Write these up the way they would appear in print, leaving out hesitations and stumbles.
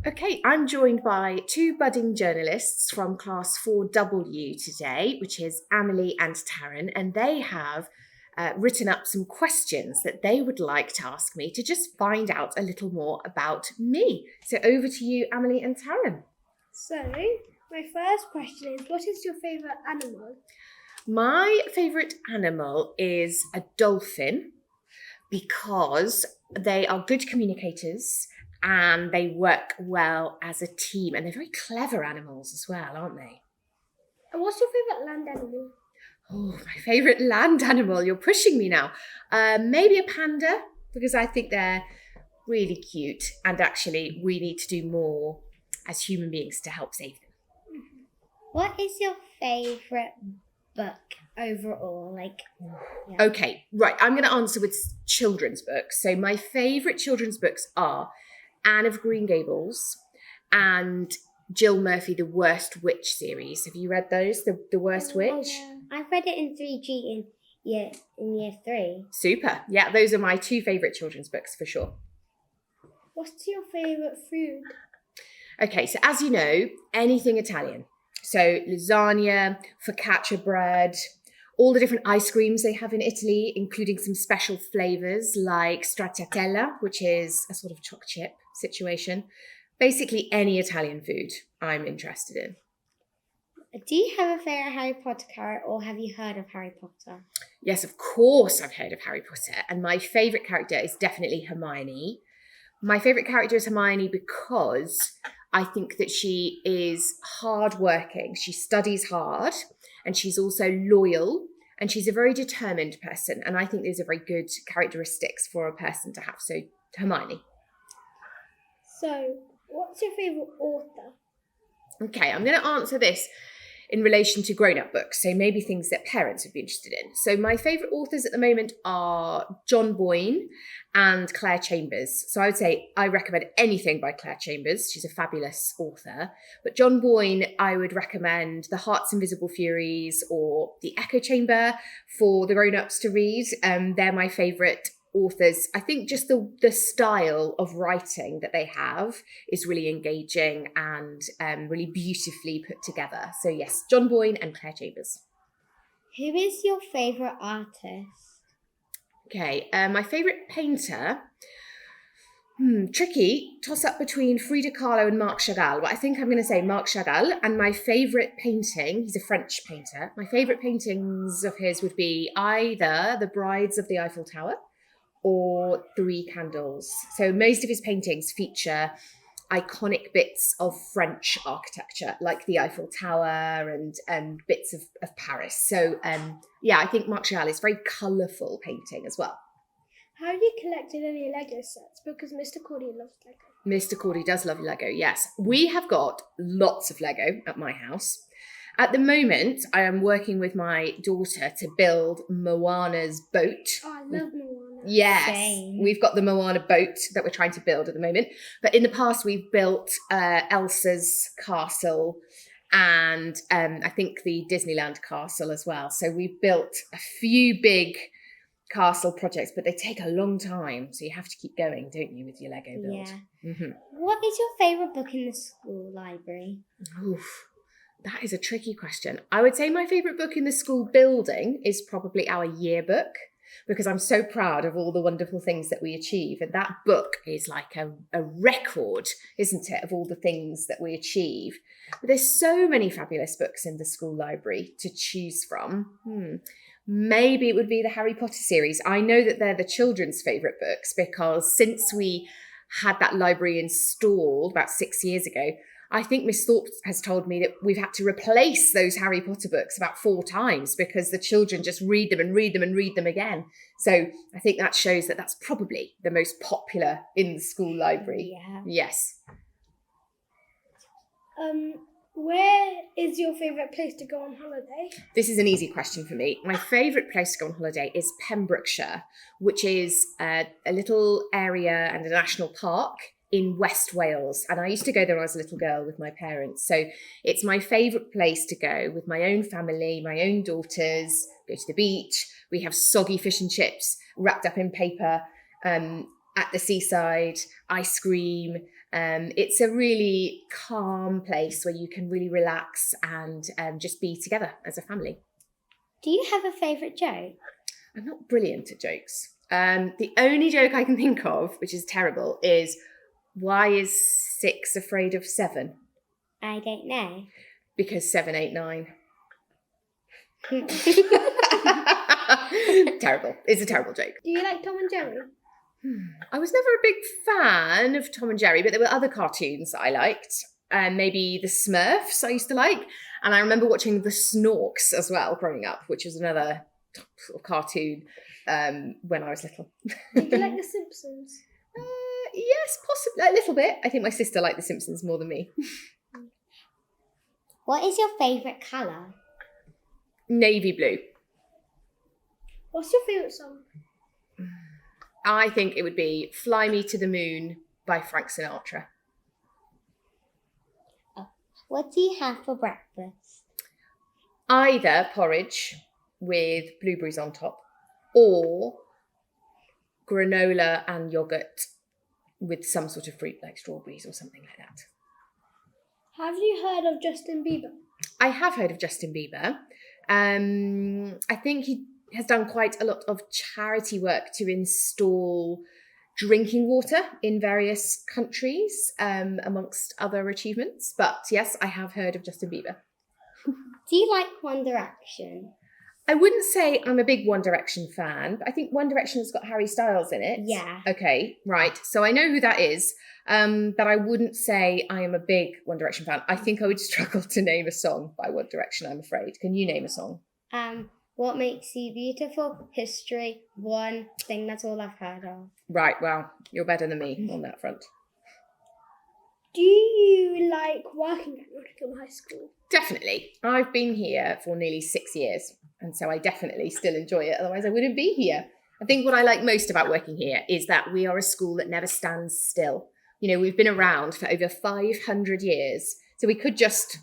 Okay, I'm joined by two budding journalists from Class 4W today, which is Amelie and Taryn, and they have written up some questions that they would like to ask me to just find out a little more about me. So over to you, Amelie and Taryn. So, my first question is, what is your favourite animal? My favourite animal is a dolphin because they are good communicators and they work well as a team, and they're very clever animals as well, aren't they? And what's your favourite land animal? Oh, my favourite land animal. You're pushing me now. Maybe a panda, because I think they're really cute, and actually we need to do more as human beings to help save them. What is your favourite book overall? Okay, right. I'm going to answer with children's books. So my favourite children's books are Anne of Green Gables and Jill Murphy, The Worst Witch series. Have you read those? The Worst Witch? Oh, yeah. I've read it in 3G in year 3. Super. Yeah, those are my two favourite children's books for sure. What's your favourite food? Okay, so as you know, anything Italian. So lasagna, focaccia bread, all the different ice creams they have in Italy, including some special flavours like stracciatella, which is a sort of choc chip situation. Basically any Italian food I'm interested in. Do you have a favourite Harry Potter character, or have you heard of Harry Potter? Yes, of course I've heard of Harry Potter, and my favourite character is definitely Hermione. My favourite character is Hermione because I think that she is hardworking. She studies hard, and she's also loyal, and she's a very determined person. And I think those are very good characteristics for a person to have. So Hermione. So, what's your favourite author? Okay, I'm going to answer this in relation to grown-up books, so maybe things that parents would be interested in. So my favourite authors at the moment are John Boyne and Claire Chambers. So I would say I recommend anything by Claire Chambers. She's a fabulous author. But John Boyne, I would recommend The Heart's Invisible Furies or The Echo Chamber for the grown-ups to read. They're my favourite authors. I think just the style of writing that they have is really engaging and really beautifully put together. So yes, John Boyne and Claire Chambers. Who is your favourite artist? Okay, my favourite painter, tricky, toss up between Frida Kahlo and Marc Chagall, but I think I'm going to say Marc Chagall. And my favourite painting, he's a French painter, my favourite paintings of his would be either The Brides of the Eiffel Tower or Three Candles. So most of his paintings feature iconic bits of French architecture, like the Eiffel Tower and bits of Paris. So I think Marc Chagall is very colourful painting as well. Have you collected any Lego sets? Because Mr. Cordy loves Lego. Mr. Cordy does love Lego, yes. We have got lots of Lego at my house. At the moment, I am working with my daughter to build Moana's boat. Oh, I love Moana. Yes, Same. We've got the Moana boat that we're trying to build at the moment. But in the past, we've built Elsa's castle and I think the Disneyland castle as well. So we've built a few big castle projects, but they take a long time. So you have to keep going, don't you, with your Lego build? Yeah. Mm-hmm. What is your favourite book in the school library? Oof. That is a tricky question. I would say my favourite book in the school building is probably our yearbook, because I'm so proud of all the wonderful things that we achieve. And that book is like a record, isn't it, of all the things that we achieve. But there's so many fabulous books in the school library to choose from. Maybe it would be the Harry Potter series. I know that they're the children's favourite books because since we had that library installed about 6 years ago, I think Miss Thorpe has told me that we've had to replace those Harry Potter books about 4 times because the children just read them and read them and read them again. So I think that shows that that's probably the most popular in the school library. Yeah. Yes. Where is your favourite place to go on holiday? This is an easy question for me. My favourite place to go on holiday is Pembrokeshire, which is a little area and a national park in West Wales. And I used to go there when I was a little girl with my parents. So it's my favourite place to go with my own family, my own daughters, go to the beach. We have soggy fish and chips wrapped up in paper at the seaside, ice cream, It's a really calm place where you can really relax and just be together as a family. Do you have a favourite joke? I'm not brilliant at jokes. The only joke I can think of, which is terrible, is why is 6 afraid of 7? I don't know. Because 7, 8, 9. Terrible. It's a terrible joke. Do you like Tom and Jerry? I was never a big fan of Tom and Jerry, but there were other cartoons that I liked. Maybe the Smurfs I used to like. And I remember watching the Snorks as well growing up, which was another sort of cartoon when I was little. Did you like the Simpsons? Yes, possibly a little bit. I think my sister liked the Simpsons more than me. What is your favourite colour? Navy blue. What's your favourite song? I think it would be Fly Me to the Moon by Frank Sinatra. What do you have for breakfast? Either porridge with blueberries on top or granola and yoghurt with some sort of fruit like strawberries or something like that. Have you heard of Justin Bieber? I have heard of Justin Bieber. I think he has done quite a lot of charity work to install drinking water in various countries, amongst other achievements. But yes, I have heard of Justin Bieber. Do you like One Direction? I wouldn't say I'm a big One Direction fan, but I think One Direction has got Harry Styles in it. Yeah. Okay, right. So I know who that is, but I wouldn't say I am a big One Direction fan. I think I would struggle to name a song by One Direction, I'm afraid. Can you name a song? What Makes You Beautiful? History. One thing, that's all I've heard of. Right, well, you're better than me on that front. Do you like working at Nottingham High School? Definitely. I've been here for nearly 6 years, and so I definitely still enjoy it. Otherwise, I wouldn't be here. I think what I like most about working here is that we are a school that never stands still. You know, we've been around for over 500 years, so we could just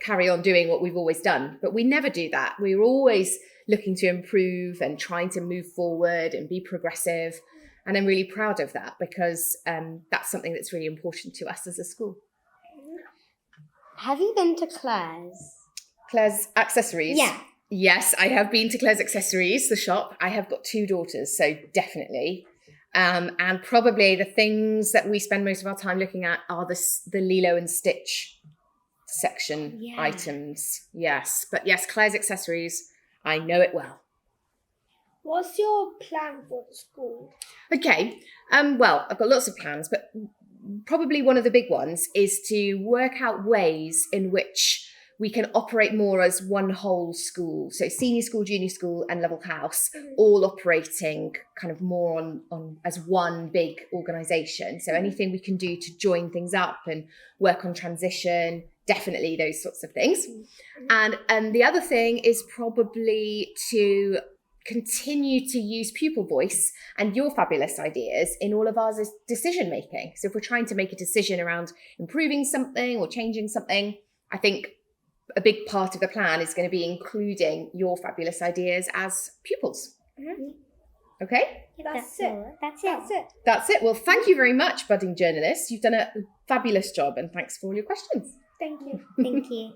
carry on doing what we've always done, but we never do that. We're always looking to improve and trying to move forward and be progressive. And I'm really proud of that because that's something that's really important to us as a school. Have you been to Claire's? Claire's Accessories? Yeah. Yes, I have been to Claire's Accessories, the shop. I have got 2 daughters, so definitely. And probably the things that we spend most of our time looking at are the Lilo and Stitch section items. Yes, but yes, Claire's Accessories, I know it well. What's your plan for the school? Okay, well, I've got lots of plans, but probably one of the big ones is to work out ways in which we can operate more as one whole school. So senior school, junior school and level house, all operating kind of more on as one big organisation. So anything we can do to join things up and work on transition, definitely those sorts of things. And the other thing is probably to continue to use pupil voice and your fabulous ideas in all of our decision making. So if we're trying to make a decision around improving something or changing something, I think a big part of the plan is going to be including your fabulous ideas as pupils. Okay? That's it. That's it. That's it. Well, thank you very much, budding journalists. You've done a fabulous job and thanks for all your questions. Thank you. Thank you.